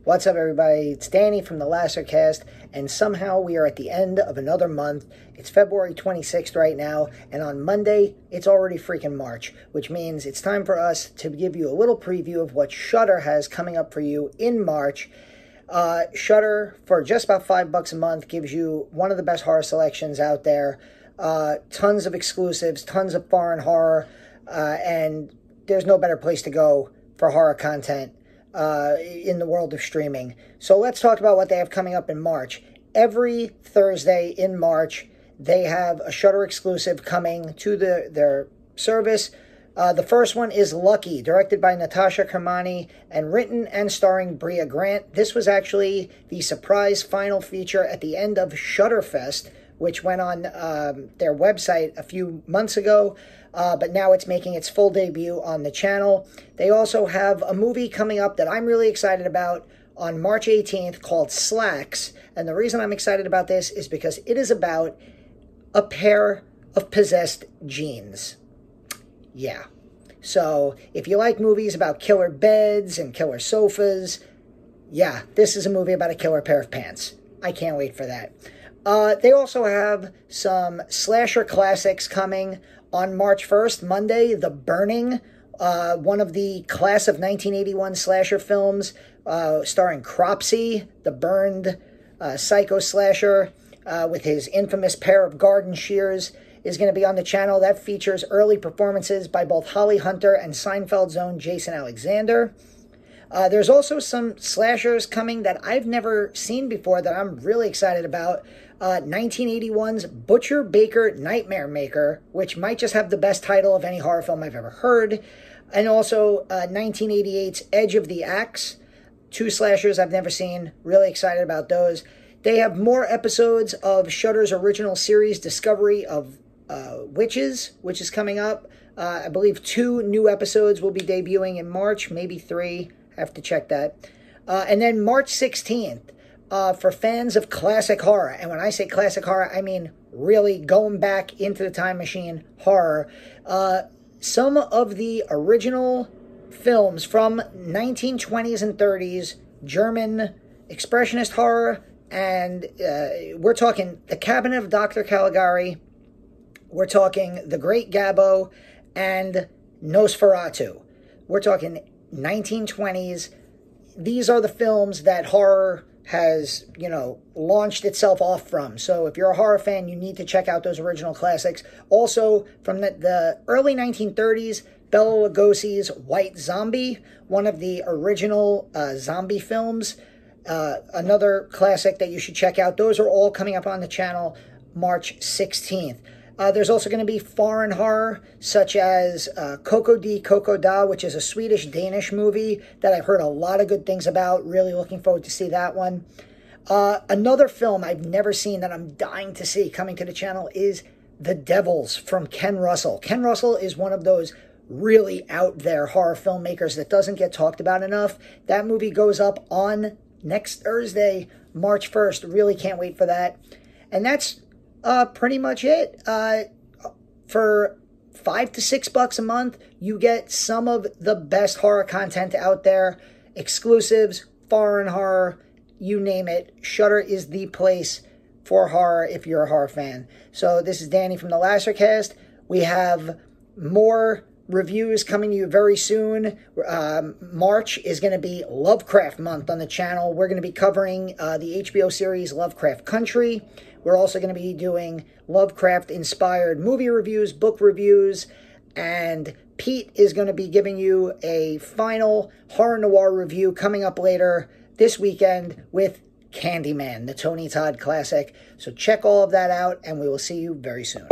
What's up, everybody? It's Danny from the Lasercast, and somehow we are at the end of another month. It's February 26th right now, and on Monday, it's already freaking March, which means it's time for us to give you a little preview of what Shudder has coming up for you in March. Shudder, for just about $5 a month, gives you one of the best horror selections out there. Tons of exclusives, tons of foreign horror, and there's no better place to go for horror content in the world of streaming. So let's talk about what they have coming up in March. Every Thursday in March, they have a Shudder exclusive coming to their service. The first one is Lucky, directed by Natasha Kermani and written and starring Bria Grant. This was actually the surprise final feature at the end of Shudderfest, which went on their website a few months ago, but now it's making its full debut on the channel. They also have a movie coming up that I'm really excited about on March 18th called Slacks, and the reason I'm excited about this is because it is about a pair of possessed jeans. Yeah. So if you like movies about killer beds and killer sofas, yeah, this is a movie about a killer pair of pants. I can't wait for that. They also have some slasher classics coming on March 1st, Monday, The Burning, one of the class of 1981 slasher films starring Cropsey, the burned psycho slasher with his infamous pair of garden shears, is going to be on the channel. That features early performances by both Holly Hunter and Seinfeld's own Jason Alexander. There's also some slashers coming that I've never seen before that I'm really excited about. 1981's Butcher Baker Nightmare Maker, which might just have the best title of any horror film I've ever heard. And also 1988's Edge of the Axe. Two slashers I've never seen. Really excited about those. They have more episodes of Shudder's original series, Discovery of Witches, which is coming up. I believe 2 new episodes will be debuting in March, maybe 3. I have to check that. And then March 16th, for fans of classic horror, and when I say classic horror, I mean really going back into the time machine horror, some of the original films from 1920s and 30s, German expressionist horror, and we're talking The Cabinet of Dr. Caligari, we're talking The Great Gabbo, and Nosferatu. We're talking 1920s. These are the films that horror has, launched itself off from. So if you're a horror fan, you need to check out those original classics. Also, from the early 1930s, Bela Lugosi's White Zombie, one of the original zombie films. Another classic that you should check out. Those are all coming up on the channel March 16th. There's also going to be foreign horror, such as Koko di Koko Da, which is a Swedish-Danish movie that I've heard a lot of good things about. Really looking forward to see that one. Another film I've never seen that I'm dying to see coming to the channel is The Devils from Ken Russell. Ken Russell is one of those really out there horror filmmakers that doesn't get talked about enough. That movie goes up on next Thursday, March 1st. Really can't wait for that. And that's pretty much it. For $5 to $6 a month, you get some of the best horror content out there. Exclusives, foreign horror, you name it. Shudder is the place for horror if you're a horror fan. So this is Danny from the Lasercast. We have more reviews coming to you very soon. March is going to be Lovecraft month on the channel. We're going to be covering the HBO series Lovecraft Country. We're also going to be doing Lovecraft-inspired movie reviews, book reviews, and Pete is going to be giving you a final horror noir review coming up later this weekend with Candyman, the Tony Todd classic. So check all of that out, and we will see you very soon.